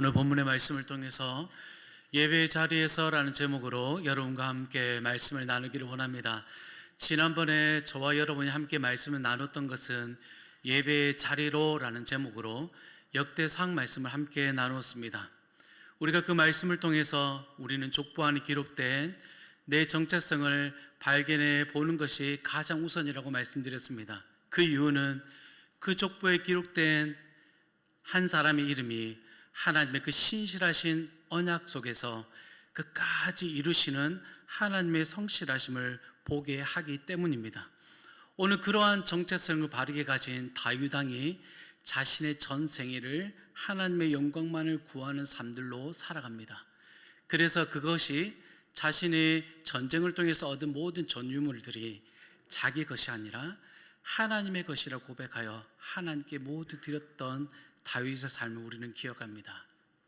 오늘 본문의 말씀을 통해서 예배의 자리에서라는 제목으로 여러분과 함께 말씀을 나누기를 원합니다. 지난번에 저와 여러분이 함께 말씀을 나눴던 것은 예배의 자리로라는 제목으로 역대상 말씀을 함께 나눴습니다. 우리가 그 말씀을 통해서 우리는 족보 안에 기록된 내 정체성을 발견해 보는 것이 가장 우선이라고 말씀드렸습니다. 그 이유는 그 족보에 기록된 한 사람의 이름이 하나님의 그 신실하신 언약 속에서 끝까지 이루시는 하나님의 성실하심을 보게 하기 때문입니다. 오늘 그러한 정체성을 바르게 가진 다윗 왕이 자신의 전 생애를 하나님의 영광만을 구하는 삶들로 살아갑니다. 그래서 그것이 자신의 전쟁을 통해서 얻은 모든 전유물들이 자기 것이 아니라 하나님의 것이라 고백하여 하나님께 모두 드렸던 다윗의 삶을 우리는 기억합니다.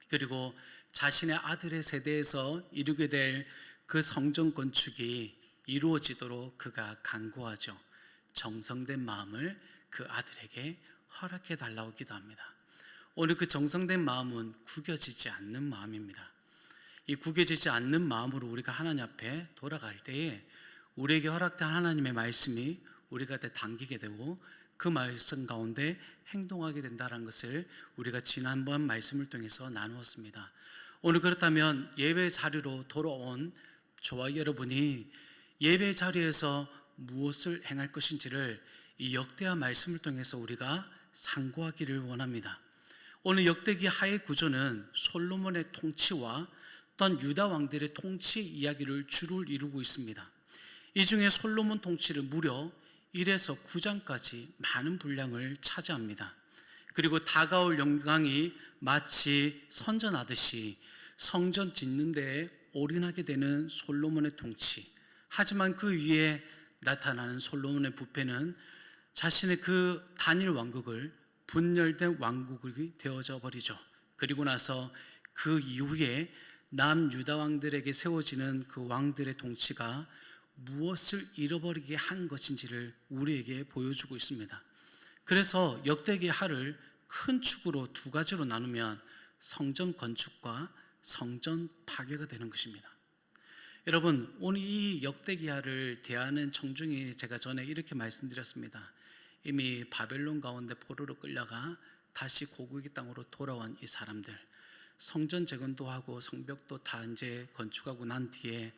그리고 자신의 아들의 세대에서 이루게 될 그 성전 건축이 이루어지도록 그가 간구하죠. 정성된 마음을 그 아들에게 허락해 달라고 기도합니다. 오늘 그 정성된 마음은 구겨지지 않는 마음입니다. 이 구겨지지 않는 마음으로 우리가 하나님 앞에 돌아갈 때에 우리에게 허락된 하나님의 말씀이 우리 곁에 당기게 되고 그 말씀 가운데 행동하게 된다는 것을 우리가 지난번 말씀을 통해서 나누었습니다. 오늘 그렇다면 예배 자리로 돌아온 저와 여러분이 예배 자리에서 무엇을 행할 것인지를 이 역대하 말씀을 통해서 우리가 상고하기를 원합니다. 오늘 역대기 하의 구조는 솔로몬의 통치와 또한 유다 왕들의 통치 이야기를 주를 이루고 있습니다. 이 중에 솔로몬 통치를 무려 1에서 9장까지 많은 분량을 차지합니다. 그리고 다가올 영광이 마치 선전하듯이 성전 짓는 데에 올인하게 되는 솔로몬의 통치. 하지만 그 위에 나타나는 솔로몬의 부패는 자신의 그 단일 왕국을 분열된 왕국이 되어져 버리죠. 그리고 나서 그 이후에 남유다 왕들에게 세워지는 그 왕들의 통치가 무엇을 잃어버리게 한 것인지를 우리에게 보여주고 있습니다. 그래서 역대기 하를 큰 축으로 두 가지로 나누면 성전 건축과 성전 파괴가 되는 것입니다. 여러분, 오늘 이 역대기 하를 대하는 청중이 제가 전에 이렇게 말씀드렸습니다. 이미 바벨론 가운데 포로로 끌려가 다시 고국의 땅으로 돌아온 이 사람들, 성전 재건도 하고 성벽도 다 이제 건축하고 난 뒤에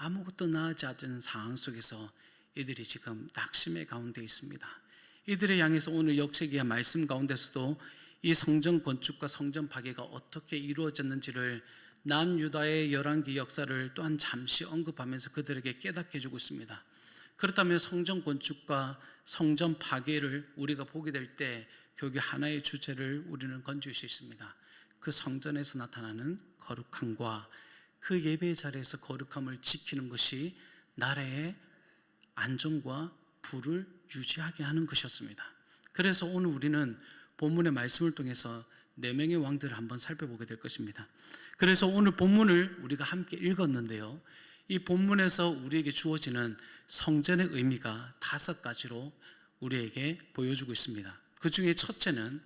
아무것도 나아지 않는 상황 속에서 이들이 지금 낙심의 가운데 있습니다. 이들을 향해서 오늘 역대기의 말씀 가운데서도 이 성전 건축과 성전 파괴가 어떻게 이루어졌는지를 남유다의 열왕기 역사를 또한 잠시 언급하면서 그들에게 깨닫게 해주고 있습니다. 그렇다면 성전 건축과 성전 파괴를 우리가 보게 될 때 교기 하나의 주제를 우리는 건질 수 있습니다. 그 성전에서 나타나는 거룩함과 그 예배의 자리에서 거룩함을 지키는 것이 나라의 안정과 부를 유지하게 하는 것이었습니다. 그래서 오늘 우리는 본문의 말씀을 통해서 4명의 왕들을 한번 살펴보게 될 것입니다. 그래서 오늘 본문을 우리가 함께 읽었는데요, 이 본문에서 우리에게 주어지는 성전의 의미가 5가지로 우리에게 보여주고 있습니다. 그 중에 첫째는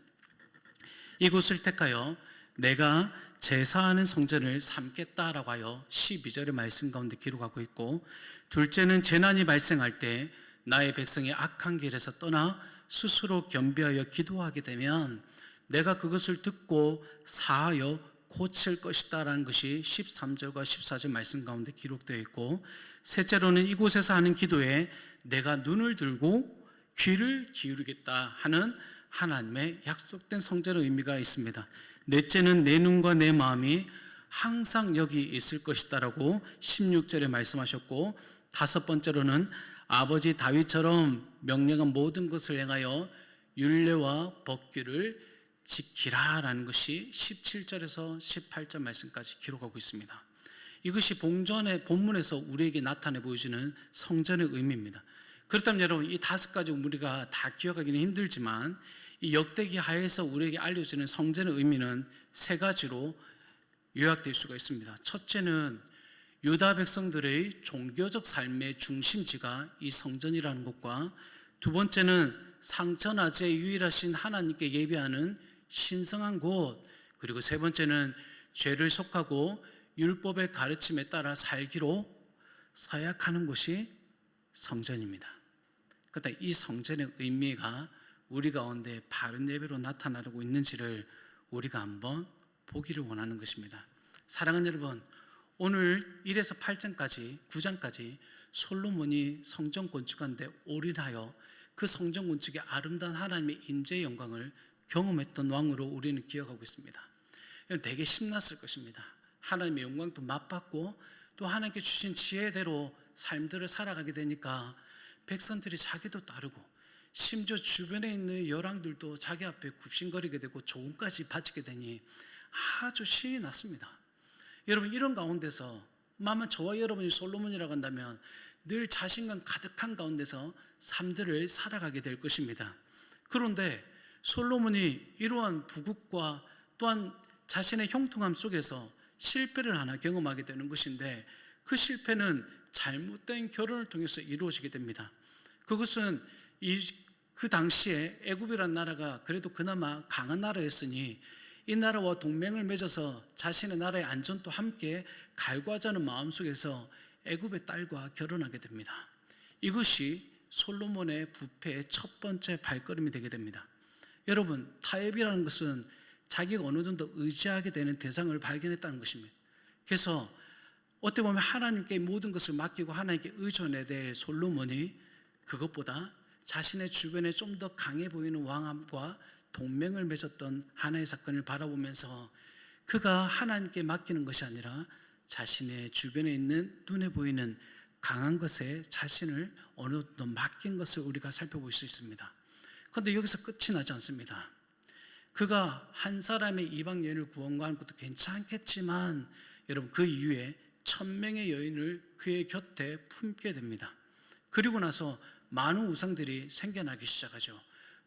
이곳을 택하여 내가 제사하는 성전을 삼겠다라고 하여 12절의 말씀 가운데 기록하고 있고, 둘째는 재난이 발생할 때 나의 백성이 악한 길에서 떠나 스스로 겸비하여 기도하게 되면 내가 그것을 듣고 사하여 고칠 것이다 라는 것이 13절과 14절 말씀 가운데 기록되어 있고, 셋째로는 이곳에서 하는 기도에 내가 눈을 들고 귀를 기울이겠다 하는 하나님의 약속된 성전의 의미가 있습니다. 넷째는 내 눈과 내 마음이 항상 여기 있을 것이다 라고 16절에 말씀하셨고, 다섯 번째로는 아버지 다윗처럼 명령한 모든 것을 행하여 율례와 법규를 지키라 라는 것이 17절에서 18절 말씀까지 기록하고 있습니다. 이것이 본문에서 우리에게 나타내 보여주는 성전의 의미입니다. 그렇다면 여러분, 이 5가지 우리가 다 기억하기는 힘들지만 이 역대기 하에서 우리에게 알려주는 성전의 의미는 3가지로 요약될 수가 있습니다. 첫째는 유다 백성들의 종교적 삶의 중심지가 이 성전이라는 것과, 두 번째는 상천하제 유일하신 하나님께 예배하는 신성한 곳, 그리고 세 번째는 죄를 속하고 율법의 가르침에 따라 살기로 서약하는 곳이 성전입니다. 그런데 이 성전의 의미가 우리 가운데 바른 예배로 나타나고 있는지를 우리가 한번 보기를 원하는 것입니다. 사랑하는 여러분, 오늘 1에서 8장까지 9장까지 솔로몬이 성전 건축하는데 올인하여 그 성전 건축의 아름다운 하나님의 임재의 영광을 경험했던 왕으로 우리는 기억하고 있습니다. 되게 신났을 것입니다. 하나님의 영광도 맛봤고 또 하나님께 주신 지혜대로 삶들을 살아가게 되니까 백성들이 자기도 따르고 심지어 주변에 있는 열왕들도 자기 앞에 굽신거리게 되고 조공까지 바치게 되니 아주 신이 났습니다. 여러분, 이런 가운데서 만약 저와 여러분이 솔로몬이라고 한다면 늘 자신감 가득한 가운데서 삶들을 살아가게 될 것입니다. 그런데 솔로몬이 이러한 부국과 또한 자신의 형통함 속에서 실패를 하나 경험하게 되는 것인데, 그 실패는 잘못된 결혼을 통해서 이루어지게 됩니다. 그것은 그 당시에 애굽이라는 나라가 그래도 그나마 강한 나라였으니 이 나라와 동맹을 맺어서 자신의 나라의 안전도 함께 갈구하자는 마음속에서 애굽의 딸과 결혼하게 됩니다. 이것이 솔로몬의 부패의 첫 번째 발걸음이 되게 됩니다. 여러분, 타협이라는 것은 자기가 어느 정도 의지하게 되는 대상을 발견했다는 것입니다. 그래서 어떻게 보면 하나님께 모든 것을 맡기고 하나님께 의존해야 될 솔로몬이 그것보다 자신의 주변에 좀 더 강해 보이는 왕과 동맹을 맺었던 하나의 사건을 바라보면서 그가 하나님께 맡기는 것이 아니라 자신의 주변에 있는 눈에 보이는 강한 것에 자신을 어느 정도 맡긴 것을 우리가 살펴볼 수 있습니다. 그런데 여기서 끝이 나지 않습니다. 그가 한 사람의 이방 여인을 구원하는 것도 괜찮겠지만 여러분, 그 이후에 1000명의 여인을 그의 곁에 품게 됩니다. 그리고 나서 많은 우상들이 생겨나기 시작하죠.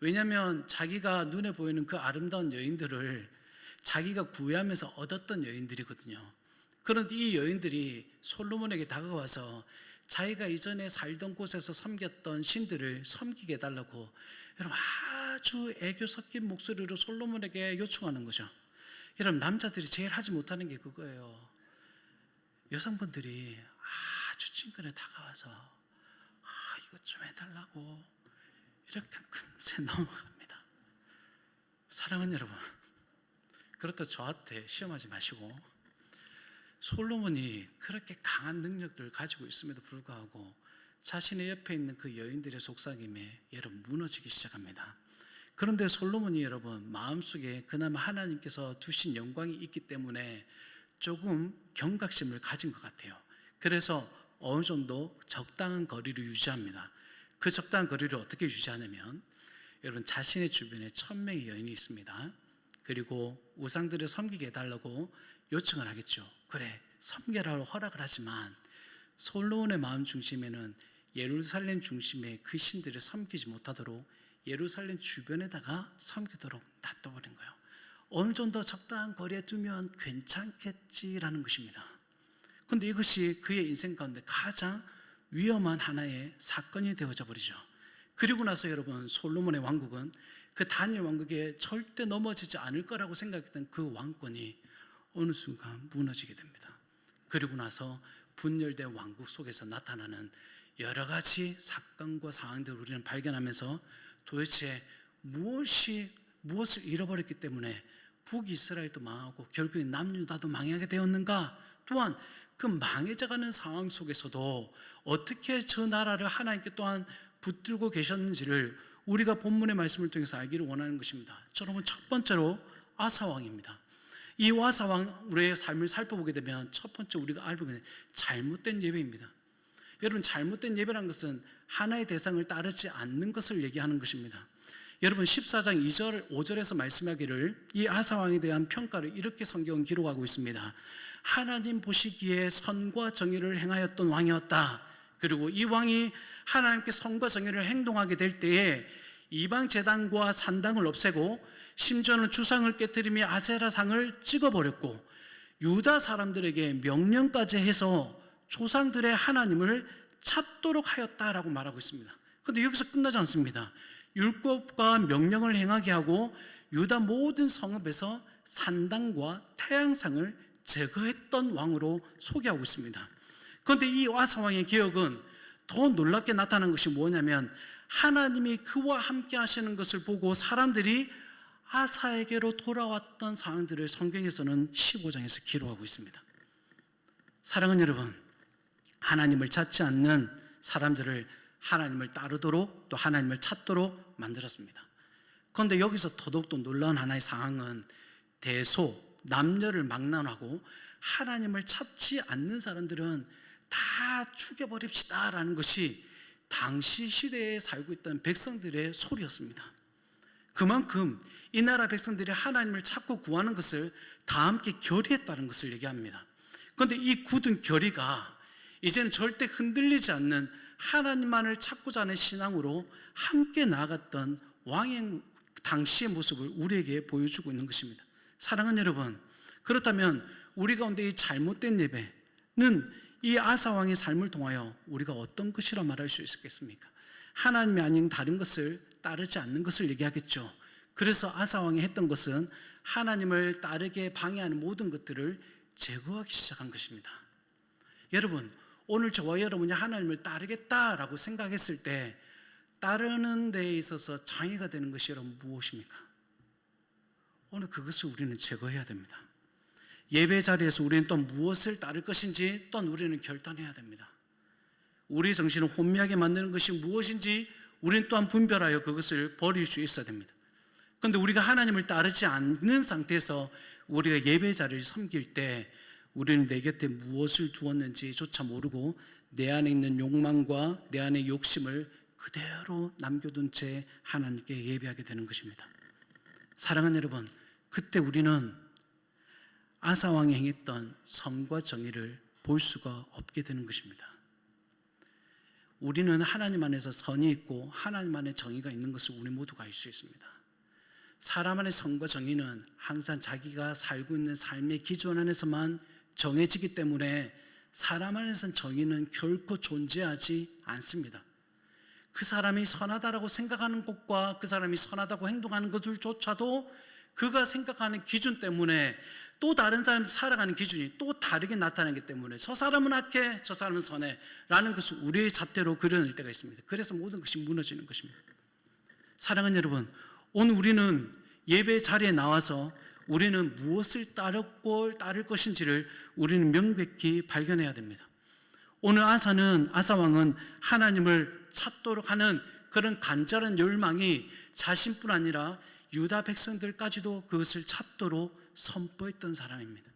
왜냐하면 자기가 눈에 보이는 그 아름다운 여인들을 자기가 구애하면서 얻었던 여인들이거든요. 그런데 이 여인들이 솔로몬에게 다가와서 자기가 이전에 살던 곳에서 섬겼던 신들을 섬기게 해달라고 여러분 아주 애교 섞인 목소리로 솔로몬에게 요청하는 거죠. 여러분, 남자들이 제일 하지 못하는 게 그거예요. 여성분들이 아주 친근히 다가와서 이것 좀 해달라고 이렇게 금세 넘어갑니다. 사랑하는 여러분, 그렇다고 저한테 시험하지 마시고, 솔로몬이 그렇게 강한 능력들을 가지고 있음에도 불구하고 자신의 옆에 있는 그 여인들의 속삭임에 여러분 무너지기 시작합니다. 그런데 솔로몬이 여러분 마음속에 그나마 하나님께서 두신 영광이 있기 때문에 조금 경각심을 가진 것 같아요. 그래서 어느 정도 적당한 거리를 유지합니다. 그 적당한 거리를 어떻게 유지하냐면, 여러분 자신의 주변에 1000명의 여인이 있습니다. 그리고 우상들을 섬기게 해달라고 요청을 하겠죠. 그래, 섬겨라고 허락을 하지만 솔로몬의 마음 중심에는 예루살렘 중심의 그 신들을 섬기지 못하도록 예루살렘 주변에다가 섬기도록 놔둬버린 거예요. 어느 정도 적당한 거리에 두면 괜찮겠지라는 것입니다. 그런데 이것이 그의 인생 가운데 가장 위험한 하나의 사건이 되어져 버리죠. 그리고 나서 여러분, 솔로몬의 왕국은 그 다니엘 왕국에 절대 넘어지지 않을 거라고 생각했던 그 왕권이 어느 순간 무너지게 됩니다. 그리고 나서 분열된 왕국 속에서 나타나는 여러 가지 사건과 상황들을 우리는 발견하면서 도대체 무엇을 잃어버렸기 때문에 북이스라엘도 망하고 결국에 남유다도 망하게 되었는가? 또한 그 망해져가는 상황 속에서도 어떻게 저 나라를 하나님께 또한 붙들고 계셨는지를 우리가 본문의 말씀을 통해서 알기를 원하는 것입니다. 여러분, 첫 번째로 아사왕입니다. 이 아사왕의 삶을 살펴보게 되면 첫 번째 우리가 알고 있는 잘못된 예배입니다. 여러분, 잘못된 예배라는 것은 하나의 대상을 따르지 않는 것을 얘기하는 것입니다. 여러분, 14장 2절 5절에서 말씀하기를 이 아사왕에 대한 평가를 이렇게 성경은 기록하고 있습니다. 하나님 보시기에 선과 정의를 행하였던 왕이었다. 그리고 이 왕이 하나님께 선과 정의를 행동하게 될 때에 이방 제단과 산당을 없애고 심지어는 주상을 깨뜨리며 아세라상을 찍어버렸고 유다 사람들에게 명령까지 해서 조상들의 하나님을 찾도록 하였다라고 말하고 있습니다. 그런데 여기서 끝나지 않습니다. 율법과 명령을 행하게 하고 유다 모든 성읍에서 산당과 태양상을 제거했던 왕으로 소개하고 있습니다. 그런데 이 아사 왕의 개혁은 더 놀랍게 나타난 것이 뭐냐면 하나님이 그와 함께 하시는 것을 보고 사람들이 아사에게로 돌아왔던 상황들을 성경에서는 15장에서 기록하고 있습니다. 사랑하는 여러분, 하나님을 찾지 않는 사람들을 하나님을 따르도록 또 하나님을 찾도록 만들었습니다. 그런데 여기서 더더욱더 놀라운 하나의 상황은 대소, 남녀를 막론하고 하나님을 찾지 않는 사람들은 다 죽여버립시다 라는 것이 당시 시대에 살고 있던 백성들의 소리였습니다. 그만큼 이 나라 백성들이 하나님을 찾고 구하는 것을 다 함께 결의했다는 것을 얘기합니다. 그런데 이 굳은 결의가 이제는 절대 흔들리지 않는 하나님만을 찾고자 하는 신앙으로 함께 나아갔던 왕의 당시의 모습을 우리에게 보여주고 있는 것입니다. 사랑하는 여러분, 그렇다면 우리 가운데 이 잘못된 예배는 이 아사 왕의 삶을 통하여 우리가 어떤 것이라 말할 수 있겠습니까? 하나님이 아닌 다른 것을 따르지 않는 것을 얘기하겠죠. 그래서 아사 왕이 했던 것은 하나님을 따르게 방해하는 모든 것들을 제거하기 시작한 것입니다. 여러분, 오늘 저와 여러분이 하나님을 따르겠다라고 생각했을 때 따르는 데에 있어서 장애가 되는 것이 여러분 무엇입니까? 오늘 그것을 우리는 제거해야 됩니다. 예배 자리에서 우리는 또 무엇을 따를 것인지 또한 우리는 결단해야 됩니다. 우리의 정신을 혼미하게 만드는 것이 무엇인지 우리는 또한 분별하여 그것을 버릴 수 있어야 됩니다. 그런데 우리가 하나님을 따르지 않는 상태에서 우리가 예배 자리를 섬길 때 우리는 내 곁에 무엇을 두었는지조차 모르고 내 안에 있는 욕망과 내 안의 욕심을 그대로 남겨둔 채 하나님께 예배하게 되는 것입니다. 사랑하는 여러분, 그때 우리는 아사 왕이 행했던 선과 정의를 볼 수가 없게 되는 것입니다. 우리는 하나님 안에서 선이 있고 하나님 안에 정의가 있는 것을 우리 모두가 알 수 있습니다. 사람 안의 선과 정의는 항상 자기가 살고 있는 삶의 기준 안에서만 정해지기 때문에 사람 안에서는 정의는 결코 존재하지 않습니다. 그 사람이 선하다라고 생각하는 것과 그 사람이 선하다고 행동하는 것들조차도 그가 생각하는 기준 때문에 또 다른 사람이 살아가는 기준이 또 다르게 나타나기 때문에 저 사람은 악해, 저 사람은 선해 라는 것을 우리의 잣대로 그려낼 때가 있습니다. 그래서 모든 것이 무너지는 것입니다. 사랑하는 여러분, 오늘 우리는 예배 자리에 나와서 우리는 무엇을 따를 것인지를 우리는 명백히 발견해야 됩니다. 오늘 아사 왕은 하나님을 찾도록 하는 그런 간절한 열망이 자신뿐 아니라 유다 백성들까지도 그것을 찾도록 선포했던 사람입니다.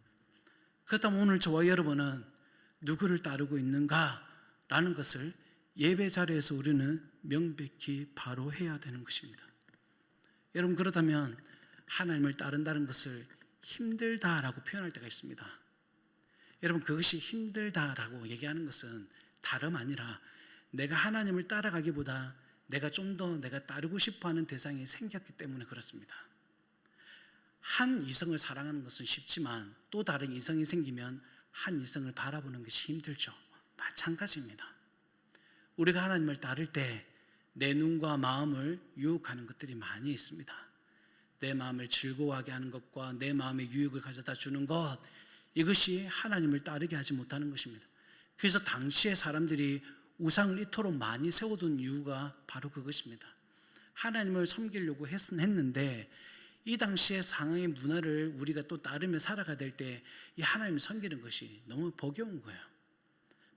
그렇다면 오늘 저와 여러분은 누구를 따르고 있는가라는 것을 예배 자리에서 우리는 명백히 바로 해야 되는 것입니다. 여러분, 그렇다면 하나님을 따른다는 것을 힘들다라고 표현할 때가 있습니다. 여러분, 그것이 힘들다라고 얘기하는 것은 다름 아니라 내가 하나님을 따라가기보다 내가 좀 더 내가 따르고 싶어하는 대상이 생겼기 때문에 그렇습니다. 한 이성을 사랑하는 것은 쉽지만 또 다른 이성이 생기면 한 이성을 바라보는 것이 힘들죠. 마찬가지입니다. 우리가 하나님을 따를 때 내 눈과 마음을 유혹하는 것들이 많이 있습니다. 내 마음을 즐거워하게 하는 것과 내 마음의 유익을 가져다 주는 것, 이것이 하나님을 따르게 하지 못하는 것입니다. 그래서 당시의 사람들이 우상을 이토록 많이 세워둔 이유가 바로 그것입니다. 하나님을 섬기려고 했는데 이 당시의 상황의 문화를 우리가 또 따르며 살아가야 될 때 이 하나님을 섬기는 것이 너무 버거운 거예요.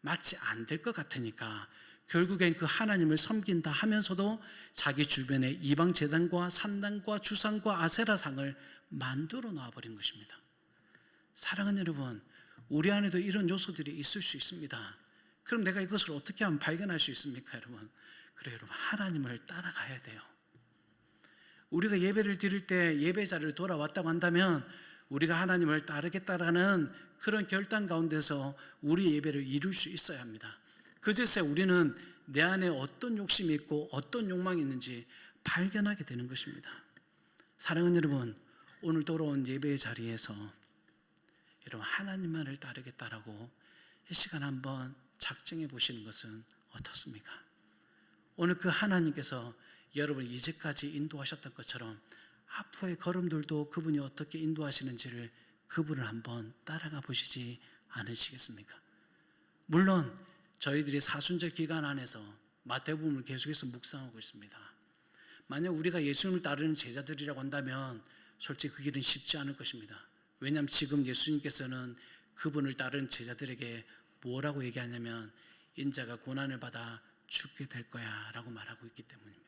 마치 안 될 것 같으니까 결국엔 그 하나님을 섬긴다 하면서도 자기 주변에 이방 제단과 산당과 주상과 아세라상을 만들어 놔버린 것입니다. 사랑하는 여러분, 우리 안에도 이런 요소들이 있을 수 있습니다. 그럼 내가 이것을 어떻게 하면 발견할 수 있습니까, 여러분? 그래, 여러분, 하나님을 따라가야 돼요. 우리가 예배를 드릴 때 예배 자리를 돌아왔다고 한다면 우리가 하나님을 따르겠다라는 그런 결단 가운데서 우리 예배를 이룰 수 있어야 합니다. 그제서야 우리는 내 안에 어떤 욕심이 있고 어떤 욕망이 있는지 발견하게 되는 것입니다. 사랑하는 여러분, 오늘 돌아온 예배의 자리에서 여러분 하나님만을 따르겠다라고 이 시간 한번 작정해 보시는 것은 어떻습니까? 오늘 그 하나님께서 여러분 이제까지 인도하셨던 것처럼 앞으로의 걸음들도 그분이 어떻게 인도하시는지를 그분을 한번 따라가 보시지 않으시겠습니까? 물론 저희들이 사순절 기간 안에서 마태복음을 계속해서 묵상하고 있습니다. 만약 우리가 예수님을 따르는 제자들이라고 한다면 솔직히 그 길은 쉽지 않을 것입니다. 왜냐하면 지금 예수님께서는 그분을 따르는 제자들에게 뭐라고 얘기하냐면 인자가 고난을 받아 죽게 될 거야 라고 말하고 있기 때문입니다.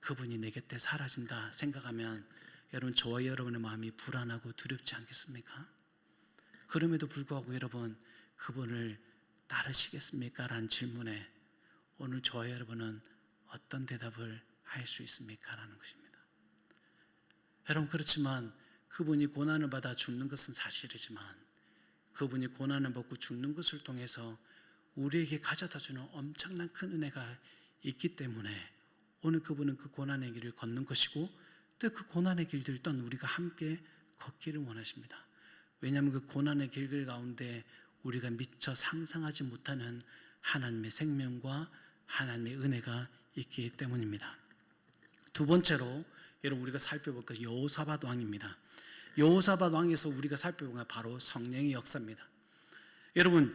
그분이 내 곁에 사라진다 생각하면 여러분, 저와 여러분의 마음이 불안하고 두렵지 않겠습니까? 그럼에도 불구하고 여러분, 그분을 따르시겠습니까? 라는 질문에 오늘 저와 여러분은 어떤 대답을 할 수 있습니까? 라는 것입니다. 여러분, 그렇지만 그분이 고난을 받아 죽는 것은 사실이지만 그분이 고난을 받고 죽는 것을 통해서 우리에게 가져다 주는 엄청난 큰 은혜가 있기 때문에 오늘 그분은 그 고난의 길을 걷는 것이고 또 그 고난의 길들 또한 우리가 함께 걷기를 원하십니다. 왜냐하면 그 고난의 길들 가운데 우리가 미처 상상하지 못하는 하나님의 생명과 하나님의 은혜가 있기 때문입니다. 두 번째로 여러분, 우리가 살펴볼 것은 여호사밧 왕입니다. 여호사밧 왕에서 우리가 살펴본 건 바로 성령의 역사입니다. 여러분,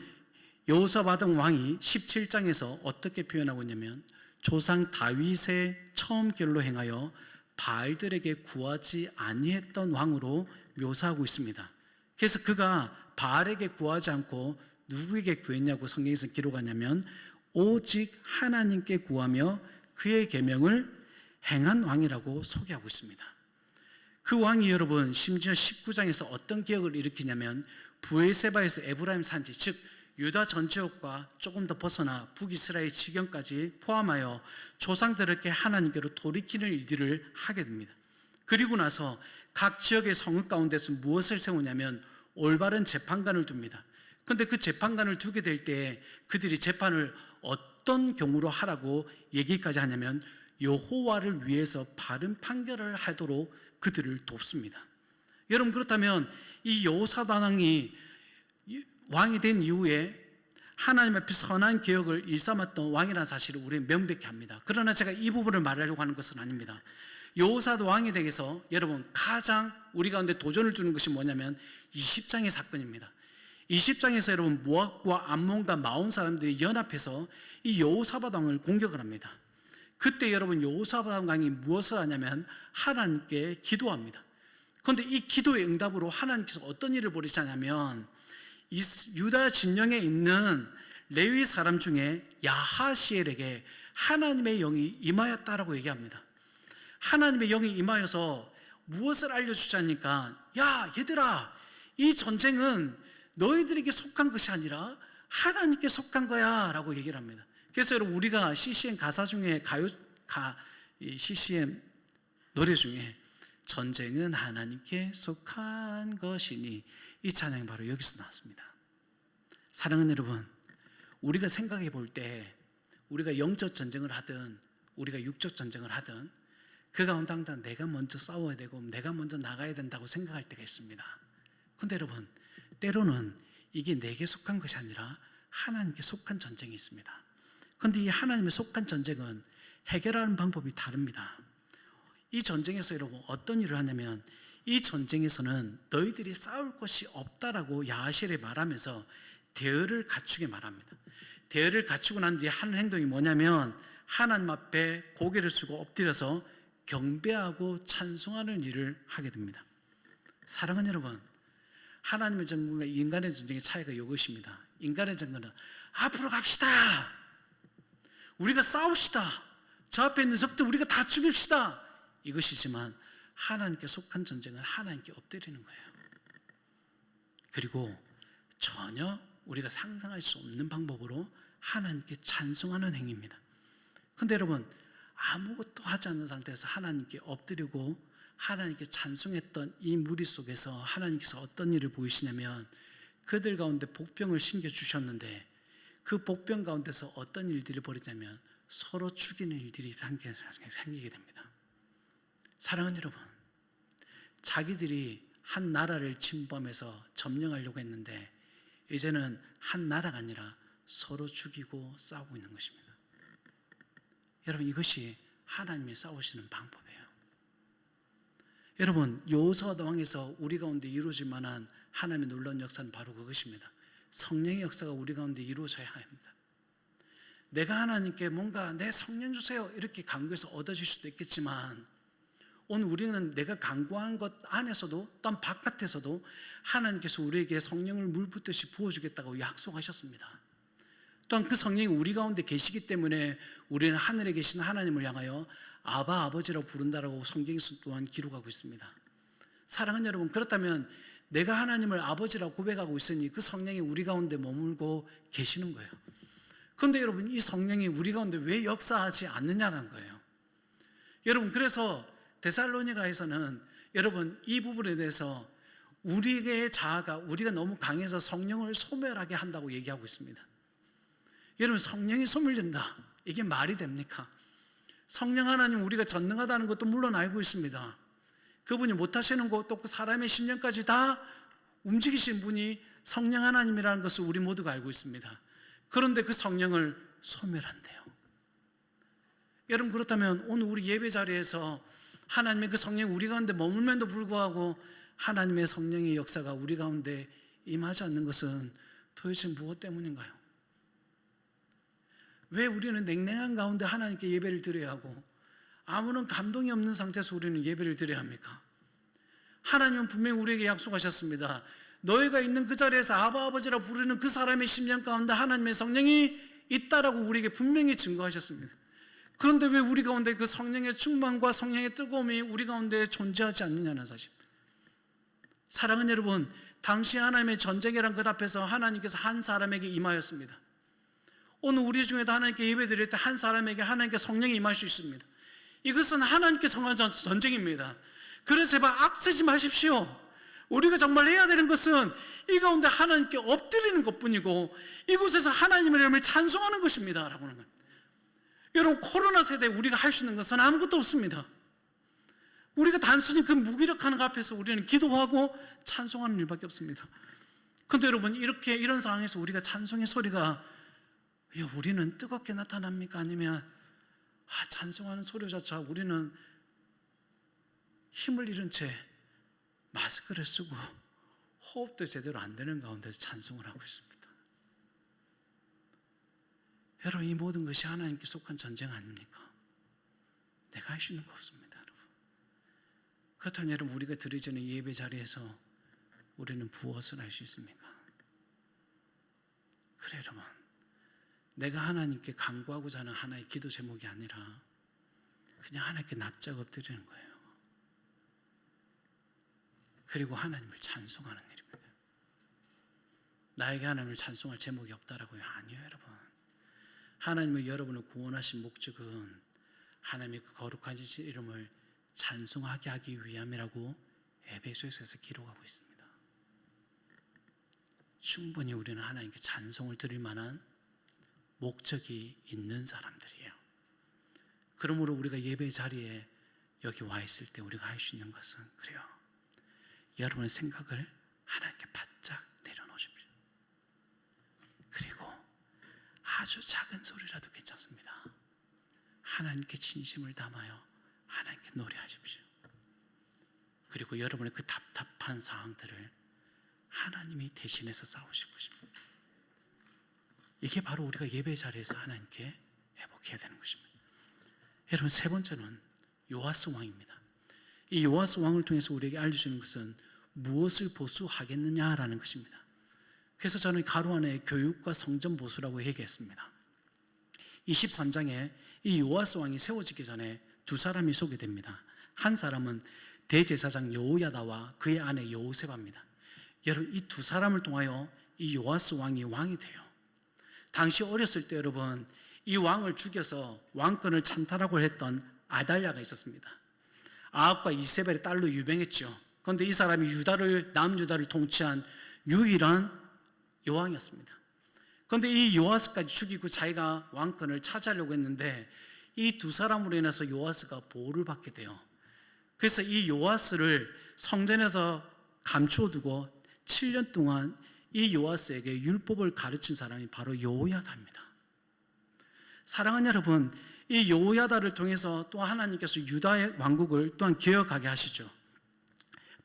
여호사밧 왕이 17장에서 어떻게 표현하고 있냐면 조상 다윗의 처음 길로 행하여 바알들에게 구하지 아니했던 왕으로 묘사하고 있습니다. 그래서 그가 바알에게 구하지 않고 누구에게 구했냐고 성경에서 기록하냐면 오직 하나님께 구하며 그의 계명을 행한 왕이라고 소개하고 있습니다. 그 왕이 여러분 심지어 19장에서 어떤 기억을 일으키냐면 브엘세바에서 에브라임 산지, 즉 유다 전 지역과 조금 더 벗어나 북이스라엘 지경까지 포함하여 조상들에게 하나님께로 돌이키는 일들을 하게 됩니다. 그리고 나서 각 지역의 성읍 가운데서 무엇을 세우냐면 올바른 재판관을 둡니다. 그런데 그 재판관을 두게 될 때 그들이 재판을 어떤 경우로 하라고 얘기까지 하냐면 여호와를 위해서 바른 판결을 하도록 그들을 돕습니다. 여러분, 그렇다면 이 여호사밧 왕이 된 이후에 하나님 앞에 선한 개혁을 일삼았던 왕이라는 사실을 우리는 명백히 합니다. 그러나 제가 이 부분을 말하려고 하는 것은 아닙니다. 여호사밧 왕이 되기서 여러분 가장 우리 가운데 도전을 주는 것이 뭐냐면 20장의 사건입니다. 20장에서 여러분 모압과 암몬과 마온 사람들이 연합해서 이 여호사밧 왕을 공격을 합니다. 그때 여러분 여호사밧 왕이 무엇을 하냐면 하나님께 기도합니다. 그런데 이 기도의 응답으로 하나님께서 어떤 일을 벌이시냐면 이 유다 진영에 있는 레위 사람 중에 야하시엘에게 하나님의 영이 임하였다라고 얘기합니다. 하나님의 영이 임하여서 무엇을 알려주자니까 야 얘들아, 이 전쟁은 너희들에게 속한 것이 아니라 하나님께 속한 거야 라고 얘기를 합니다. 그래서 여러분 우리가 CCM 가사 중에 CCM 노래 중에 전쟁은 하나님께 속한 것이니 이 찬양이 바로 여기서 나왔습니다. 사랑하는 여러분, 우리가 생각해 볼 때 우리가 영적 전쟁을 하든 우리가 육적 전쟁을 하든 그 가운데 항상 내가 먼저 싸워야 되고 내가 먼저 나가야 된다고 생각할 때가 있습니다. 그런데 여러분 때로는 이게 내게 속한 것이 아니라 하나님께 속한 전쟁이 있습니다. 그런데 이 하나님에 속한 전쟁은 해결하는 방법이 다릅니다. 이 전쟁에서 여러분 어떤 일을 하냐면 이 전쟁에서는 너희들이 싸울 것이 없다라고 야하실에 말하면서 대열을 갖추게 말합니다. 대열을 갖추고 난 뒤에 하는 행동이 뭐냐면 하나님 앞에 고개를 숙여 엎드려서 경배하고 찬송하는 일을 하게 됩니다. 사랑하는 여러분, 하나님의 전쟁과 인간의 전쟁의 차이가 이것입니다. 인간의 전쟁은 앞으로 갑시다, 우리가 싸웁시다, 저 앞에 있는 적들 우리가 다 죽입시다, 이것이지만 하나님께 속한 전쟁은 하나님께 엎드리는 거예요. 그리고 전혀 우리가 상상할 수 없는 방법으로 하나님께 찬송하는 행위입니다. 그런데 여러분 아무것도 하지 않는 상태에서 하나님께 엎드리고 하나님께 찬송했던 이 무리 속에서 하나님께서 어떤 일을 보이시냐면 그들 가운데 복병을 신겨주셨는데 그 복병 가운데서 어떤 일들이 벌어지냐면 서로 죽이는 일들이 함께 생기게 됩니다. 사랑하는 여러분, 자기들이 한 나라를 침범해서 점령하려고 했는데 이제는 한 나라가 아니라 서로 죽이고 싸우고 있는 것입니다. 여러분 이것이 하나님이 싸우시는 방법이에요. 여러분, 여호사밧 왕에서 우리 가운데 이루어질 만한 하나님의 놀라운 역사는 바로 그것입니다. 성령의 역사가 우리 가운데 이루어져야 합니다. 내가 하나님께 뭔가 내 성령 주세요 이렇게 간구해서 얻어질 수도 있겠지만, 오늘 우리는 내가 간구한 것 안에서도 또한 바깥에서도 하나님께서 우리에게 성령을 물 붓듯이 부어주겠다고 약속하셨습니다. 또한 그 성령이 우리 가운데 계시기 때문에 우리는 하늘에 계신 하나님을 향하여 아바 아버지라고 부른다라고 성경에서 또한 기록하고 있습니다. 사랑하는 여러분, 그렇다면 내가 하나님을 아버지라고 고백하고 있으니 그 성령이 우리 가운데 머물고 계시는 거예요. 그런데 여러분, 이 성령이 우리 가운데 왜 역사하지 않느냐는 거예요. 여러분, 그래서 데살로니가에서는 여러분 이 부분에 대해서 우리의 자아가, 우리가 너무 강해서 성령을 소멸하게 한다고 얘기하고 있습니다. 여러분, 성령이 소멸된다, 이게 말이 됩니까? 성령 하나님 우리가 전능하다는 것도 물론 알고 있습니다. 그분이 못하시는 것도 없고 사람의 심령까지 다 움직이신 분이 성령 하나님이라는 것을 우리 모두가 알고 있습니다. 그런데 그 성령을 소멸한대요. 여러분, 그렇다면 오늘 우리 예배 자리에서 하나님의 그 성령이 우리 가운데 머물면도 불구하고 하나님의 성령의 역사가 우리 가운데 임하지 않는 것은 도대체 무엇 때문인가요? 왜 우리는 냉랭한 가운데 하나님께 예배를 드려야 하고 아무런 감동이 없는 상태에서 우리는 예배를 드려야 합니까? 하나님은 분명히 우리에게 약속하셨습니다. 너희가 있는 그 자리에서 아바 아버지라 부르는 그 사람의 심령 가운데 하나님의 성령이 있다라고 우리에게 분명히 증거하셨습니다. 그런데 왜 우리 가운데 그 성령의 충만과 성령의 뜨거움이 우리 가운데 존재하지 않느냐는 사실. 사랑하는 여러분, 당시 하나님의 전쟁이란 것 앞에서 하나님께서 한 사람에게 임하였습니다. 오늘 우리 중에도 하나님께 예배 드릴 때 한 사람에게 하나님께 성령이 임할 수 있습니다. 이것은 하나님께 성한 전쟁입니다. 그래서 제발 악쓰지 마십시오. 우리가 정말 해야 되는 것은 이 가운데 하나님께 엎드리는 것뿐이고 이곳에서 하나님의 이름을 찬송하는 것입니다 라고 하는 겁니다. 여러분, 코로나 세대에 우리가 할 수 있는 것은 아무것도 없습니다. 우리가 단순히 그 무기력한 것 앞에서 우리는 기도하고 찬송하는 일밖에 없습니다. 그런데 여러분, 이런 상황에서 우리가 찬송의 소리가 우리는 뜨겁게 나타납니까? 아니면 찬송하는 소리조차 우리는 힘을 잃은 채 마스크를 쓰고 호흡도 제대로 안 되는 가운데서 찬송을 하고 있습니다. 여러분, 이 모든 것이 하나님께 속한 전쟁 아닙니까? 내가 할 수 있는 거 없습니다, 여러분. 그렇다면 여러분, 우리가 드리지는 예배 자리에서 우리는 무엇을 할 수 있습니까? 그래, 여러분, 내가 하나님께 간구하고자 하는 하나의 기도 제목이 아니라 그냥 하나님께 납작 엎드리는 거예요. 그리고 하나님을 찬송하는 일입니다. 나에게 하나님을 찬송할 제목이 없다라고요? 아니에요, 여러분. 하나님은 여러분을 구원하신 목적은 하나님의 그 거룩한 이름을 찬송하게 하기 위함이라고 에베소서에서 기록하고 있습니다. 충분히 우리는 하나님께 찬송을 드릴 만한 목적이 있는 사람들이에요. 그러므로 우리가 예배 자리에 여기 와 있을 때 우리가 할 수 있는 것은, 그래요, 여러분의 생각을 하나님께 바짝 내려놓으십시오. 그리고 아주 작은 소리라도 괜찮습니다. 하나님께 진심을 담아요 하나님께 노래하십시오. 그리고 여러분의 그 답답한 상황들을 하나님이 대신해서 싸우실 것입니다. 이게 바로 우리가 예배 자리에서 하나님께 회복해야 되는 것입니다. 여러분, 세 번째는 요아스 왕입니다. 이 요아스 왕을 통해서 우리에게 알려주는 것은 무엇을 보수하겠느냐라는 것입니다. 그래서 저는 가로 안에 교육과 성전 보수라고 얘기했습니다. 23장에 이 요아스 왕이 세워지기 전에 두 사람이 소개됩니다. 한 사람은 대제사장 여호야다와 그의 아내 여호세바입니다. 여러분, 이 두 사람을 통하여 이 요아스 왕이 왕이 돼요. 당시 어렸을 때 여러분, 이 왕을 죽여서 왕권을 찬탈하고 했던 아달랴가 있었습니다. 아합과 이세벨의 딸로 유명했죠. 그런데 이 사람이 남유다를 통치한 유일한 여왕이었습니다. 그런데 이 요아스까지 죽이고 자기가 왕권을 차지하려고 했는데 이 두 사람으로 인해서 요아스가 보호를 받게 돼요. 그래서 이 요아스를 성전에서 감추어두고 7년 동안 이 요아스에게 율법을 가르친 사람이 바로 여호야다입니다. 사랑하는 여러분, 이 여호야다를 통해서 또 하나님께서 유다의 왕국을 또한 개혁하게 하시죠.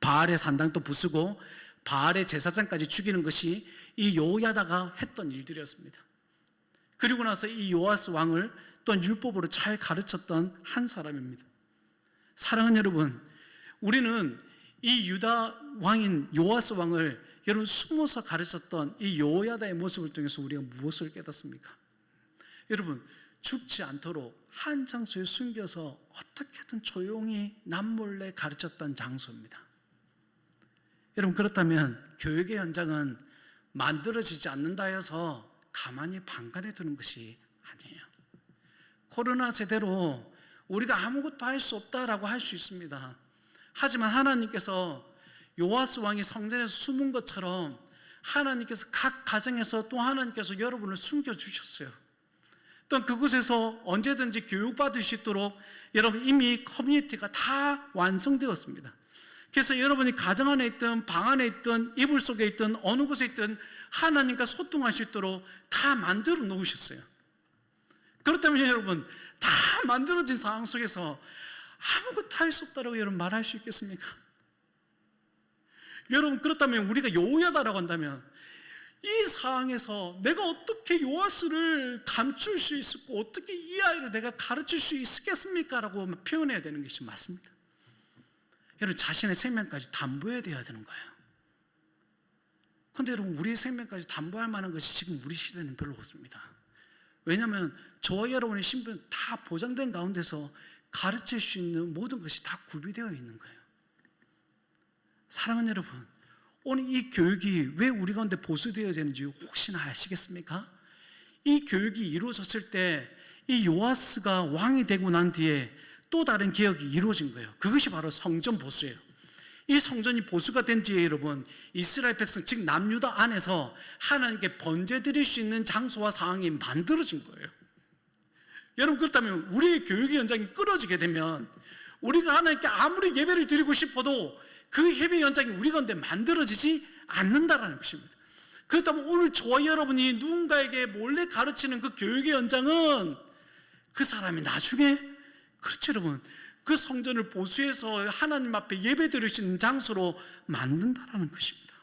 바알의 산당도 부수고 바알의 제사장까지 죽이는 것이 이 여호야다가 했던 일들이었습니다. 그리고 나서 이 요아스 왕을 또 율법으로 잘 가르쳤던 한 사람입니다. 사랑하는 여러분, 우리는 이 유다 왕인 요아스 왕을 여러분 숨어서 가르쳤던 이 여호야다의 모습을 통해서 우리가 무엇을 깨닫습니까? 여러분, 죽지 않도록 한 장소에 숨겨서 어떻게든 조용히 남몰래 가르쳤던 장소입니다. 여러분, 그렇다면 교육의 현장은 만들어지지 않는다 해서 가만히 방관해 두는 것이 아니에요. 코로나 세대로 우리가 아무것도 할 수 없다라고 할 수 있습니다. 하지만 하나님께서 요아스 왕이 성전에서 숨은 것처럼 하나님께서 각 가정에서 또 하나님께서 여러분을 숨겨주셨어요. 또 그곳에서 언제든지 교육받을 수 있도록 여러분 이미 커뮤니티가 다 완성되었습니다. 그래서 여러분이 가정 안에 있든 방 안에 있든 이불 속에 있든 어느 곳에 있든 하나님과 소통할 수 있도록 다 만들어 놓으셨어요. 그렇다면 여러분, 다 만들어진 상황 속에서 아무것도 할 수 없다고 여러분 말할 수 있겠습니까? 여러분, 그렇다면 우리가 여호야다라고 한다면 이 상황에서 내가 어떻게 요아스를 감출 수 있었고 어떻게 이 아이를 내가 가르칠 수 있겠습니까? 라고 표현해야 되는 것이 맞습니다. 여러분, 자신의 생명까지 담보해야 돼야 되는 거예요. 그런데 여러분, 우리의 생명까지 담보할 만한 것이 지금 우리 시대는 별로 없습니다. 왜냐하면 저와 여러분의 신분 다 보장된 가운데서 가르칠 수 있는 모든 것이 다 구비되어 있는 거예요. 사랑하는 여러분, 오늘 이 교육이 왜 우리 가운데 보수되어야 되는지 혹시나 아시겠습니까? 이 교육이 이루어졌을 때 이 요아스가 왕이 되고 난 뒤에 또 다른 개혁이 이루어진 거예요. 그것이 바로 성전 보수예요. 이 성전이 보수가 된 뒤에 여러분, 이스라엘 백성 즉 남유다 안에서 하나님께 번제 드릴 수 있는 장소와 상황이 만들어진 거예요. 여러분, 그렇다면 우리의 교육의 현장이 끊어지게 되면 우리가 하나님께 아무리 예배를 드리고 싶어도 그 예배 현장이 우리 가운데 만들어지지 않는다라는 것입니다. 그렇다면 오늘 저와 여러분이 누군가에게 몰래 가르치는 그 교육의 현장은 그 사람이 나중에, 그렇죠 여러분, 그 성전을 보수해서 하나님 앞에 예배 드릴 수 있는 장소로 만든다라는 것입니다.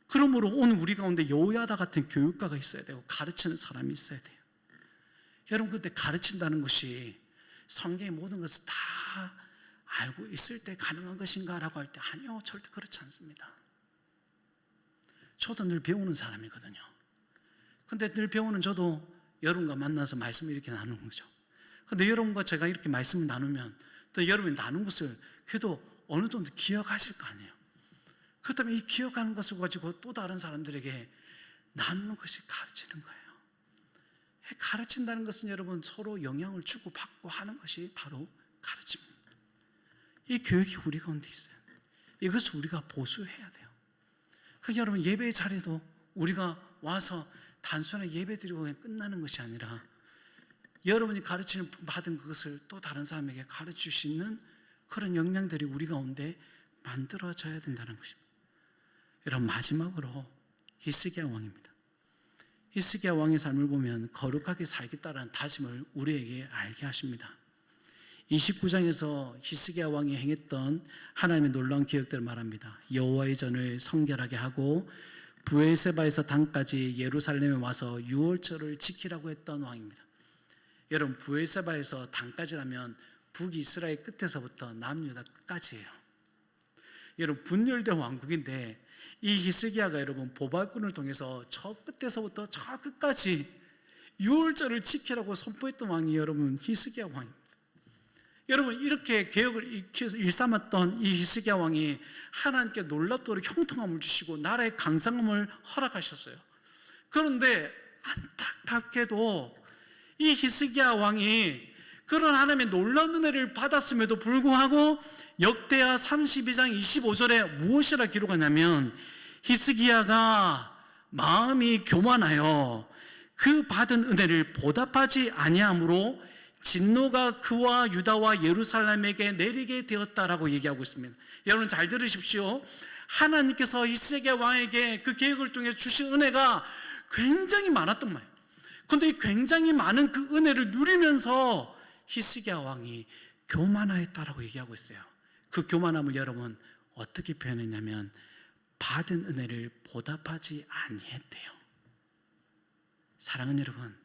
그러므로 오늘 우리 가운데 여호야다 같은 교육가가 있어야 되고 가르치는 사람이 있어야 돼요. 여러분, 그때 가르친다는 것이 성경의 모든 것을 다 알고 있을 때 가능한 것인가 라고 할 때 아니요, 절대 그렇지 않습니다. 저도 늘 배우는 사람이거든요. 근데 늘 배우는 저도 여러분과 만나서 말씀을 이렇게 나누는 거죠. 근데 여러분과 제가 이렇게 말씀을 나누면 또 여러분이 나눈 것을 그래도 어느 정도 기억하실 거 아니에요. 그렇다면 이 기억하는 것을 가지고 또 다른 사람들에게 나누는 것이 가르치는 거예요. 가르친다는 것은 여러분 서로 영향을 주고받고 하는 것이 바로 가르침입니다. 이 교육이 우리 가운데 있어요. 이것을 우리가 보수해야 돼요. 그러니까 여러분, 예배의 자리도 우리가 와서 단순하게 예배 드리고 그냥 끝나는 것이 아니라 여러분이 가르치는 받은 그것을 또 다른 사람에게 가르칠 수 있는 그런 역량들이 우리 가운데 만들어져야 된다는 것입니다. 여러분, 마지막으로 히스기야 왕입니다. 히스기야 왕의 삶을 보면 거룩하게 살겠다라는 다짐을 우리에게 알게 하십니다. 29장에서 히스기야 왕이 행했던 하나님의 놀라운 기억들을 말합니다. 여호와의 전을 성결하게 하고 브엘세바에서 단까지 예루살렘에 와서 유월절을 지키라고 했던 왕입니다. 여러분, 브엘세바에서 단까지라면 북이스라엘 끝에서부터 남유다 끝까지예요. 여러분, 분열된 왕국인데 이 히스기야가 여러분 보발꾼을 통해서 저 끝에서부터 저 끝까지 유월절을 지키라고 선포했던 왕이 여러분 히스기야 왕입니다. 여러분, 이렇게 개혁을 일삼았던 이 히스기야 왕이 하나님께 놀랍도록 형통함을 주시고 나라의 강성함을 허락하셨어요. 그런데 안타깝게도 이 히스기야 왕이 그런 하나님의 놀라운 은혜를 받았음에도 불구하고 역대하 32장 25절에 무엇이라 기록하냐면 히스기야가 마음이 교만하여 그 받은 은혜를 보답하지 아니함으로 진노가 그와 유다와 예루살렘에게 내리게 되었다라고 얘기하고 있습니다. 여러분 잘 들으십시오. 하나님께서 히스기야 왕에게 그 계획을 통해 주신 은혜가 굉장히 많았던 말이에요. 그런데 이 굉장히 많은 그 은혜를 누리면서 히스기야 왕이 교만하였다라고 얘기하고 있어요. 그 교만함을 여러분 어떻게 표현했냐면 받은 은혜를 보답하지 아니했대요. 사랑하는 여러분,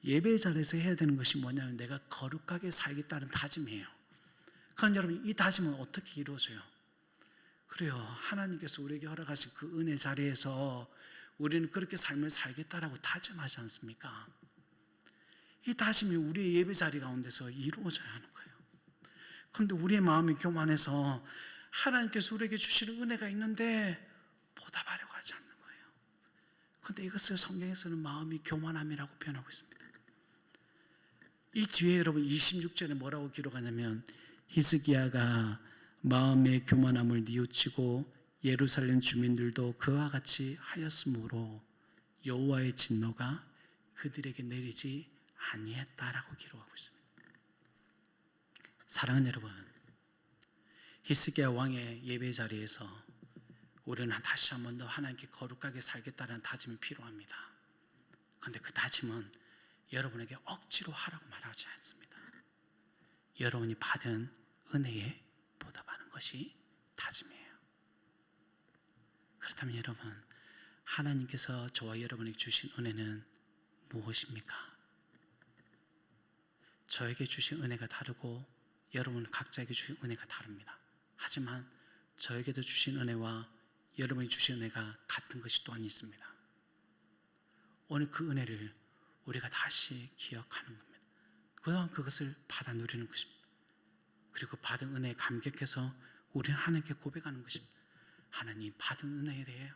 예배 자리에서 해야 되는 것이 뭐냐면 내가 거룩하게 살겠다는 다짐이에요. 그런데 여러분, 이 다짐은 어떻게 이루어져요? 그래요, 하나님께서 우리에게 허락하신 그 은혜 자리에서 우리는 그렇게 삶을 살겠다라고 다짐하지 않습니까? 이 다짐이 우리의 예배 자리 가운데서 이루어져야 하는 거예요. 그런데 우리의 마음이 교만해서 하나님께서 우리에게 주시는 은혜가 있는데 보답하려고 하지 않는 거예요. 그런데 이것을 성경에서는 마음이 교만함이라고 표현하고 있습니다. 이 뒤에 여러분 26절에 뭐라고 기록하냐면 히스기야가 마음의 교만함을 뉘우치고 예루살렘 주민들도 그와 같이 하였으므로 여호와의 진노가 그들에게 내리지 아니했다라고 기록하고 있습니다. 사랑하는 여러분, 히스기야 왕의 예배 자리에서 우리는 다시 한 번 더 하나님께 거룩하게 살겠다는 다짐이 필요합니다. 그런데 그 다짐은 여러분에게 억지로 하라고 말하지 않습니다. 여러분이 받은 은혜에 보답하는 것이 다짐이에요. 그렇다면 여러분, 하나님께서 저와 여러분에게 주신 은혜는 무엇입니까? 저에게 주신 은혜가 다르고 여러분 각자에게 주신 은혜가 다릅니다. 하지만 저에게도 주신 은혜와 여러분이 주신 은혜가 같은 것이 또한 있습니다. 오늘 그 은혜를 우리가 다시 기억하는 겁니다. 그동안 그것을 받아 누리는 것입니다. 그리고 받은 은혜에 감격해서 우리는 하나님께 고백하는 것입니다. 하나님, 받은 은혜에 대해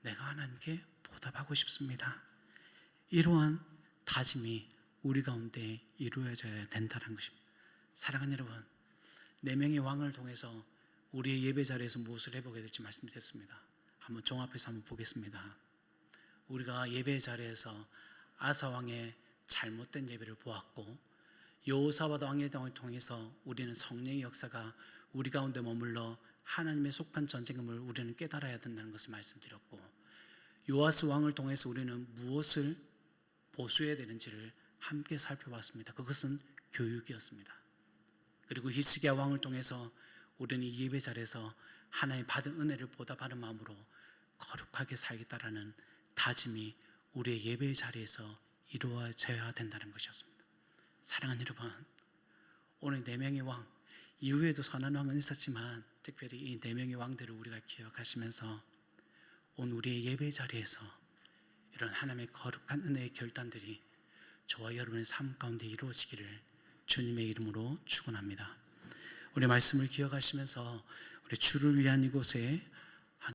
내가 하나님께 보답하고 싶습니다. 이러한 다짐이 우리 가운데 이루어져야 된다는 것입니다. 사랑하는 여러분, 4명의 왕을 통해서 우리의 예배 자리에서 무엇을 해보게 될지 말씀드렸습니다. 한번 종합해서 한번 보겠습니다. 우리가 예배 자리에서 아사 왕의 잘못된 예배를 보았고, 여호사밧 왕의 당을 통해서 우리는 성령의 역사가 우리 가운데 머물러 하나님의 속한 전쟁임을 우리는 깨달아야 된다는 것을 말씀드렸고, 요아스 왕을 통해서 우리는 무엇을 보수해야 되는지를 함께 살펴봤습니다. 그것은 교육이었습니다. 그리고 히스기야 왕을 통해서 우리는 이 예배 자리에서 하나님 받은 은혜를 보답하는 마음으로 거룩하게 살겠다라는 다짐이 우리의 예배 자리에서 이루어져야 된다는 것이었습니다. 사랑하는 여러분, 오늘 4명의 왕, 이후에도 선한 왕은 있었지만 특별히 이 4명의 왕들을 우리가 기억하시면서 오늘 우리의 예배 자리에서 이런 하나님의 거룩한 은혜의 결단들이 저와 여러분의 삶 가운데 이루어지기를 주님의 이름으로 축원합니다. 우리 말씀을 기억하시면서 우리 주를 위한 이곳에